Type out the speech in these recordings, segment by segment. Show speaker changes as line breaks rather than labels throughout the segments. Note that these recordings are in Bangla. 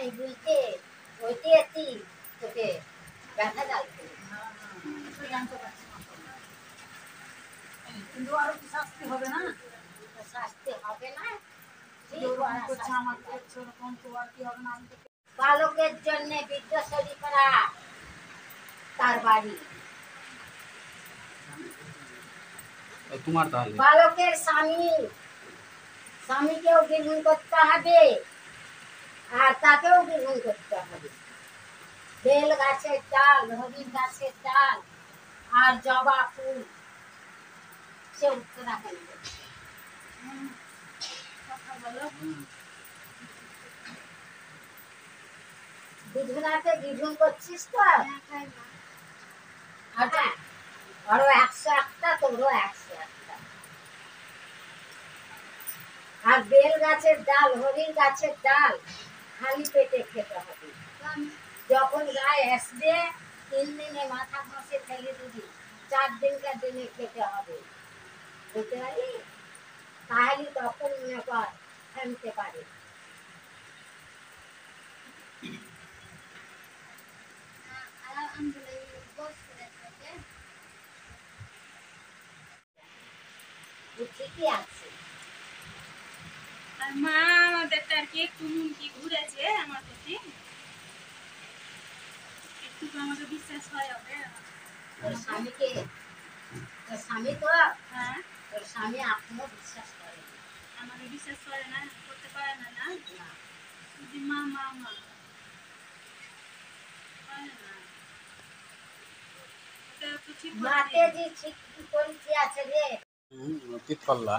এই বুঝতে ওইতে একটি তোকে ব্যথা যাচ্ছে জানতে পারছি কিন্তু আরো কি শাস্তি হবে না শাস্তি হবে না বালকের জন্য বিদ্যাশরী করা তার বাড়ি
তোমার তাহলে
বালকের স্বামীকেও গ্রহণ করতে হবে আর তাকেও গ্রহণ করতে হবে বেল গাছের ডাল হরিণ গাছের ডাল আর জবা ফুল সে উত্তরাখণ্ড বিধুনাকে গ্রহণ করছিস তো আচ্ছা আরো 101টা তোরও 101টা আর বেল গাছের ডাল হরিণ গাছের ডাল খালি পেটে খেতে হবে যখন গায়ে আসবে 3 দিনে মাথা ঘষে ফেলে দিবি 4 দিনকার দিনে খেতে হবে বুঝতে পারলি তাহলে তখন মনে কর থামতে পারে ঠিকই আছে
আর মা আমাদেরটা আর কি একটু কি ঘুরেছে আমার প্রতি একটু তো আমাকে বিশ্বাস হয় হবে
তোর স্বামী তো
হ্যাঁ
তোর স্বামী এখনো বিশ্বাস করে
আমাকে বিশ্বাস করে না করতে পারে না না শুধু মা মা মা পারে না ওটা তো ঠিক
মাতে যে ঠিক করেছি আছে রে
ঠিক করলা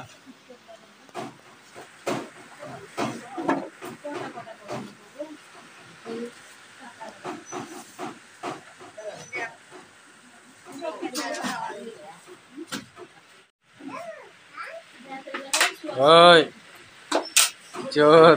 ওই চোর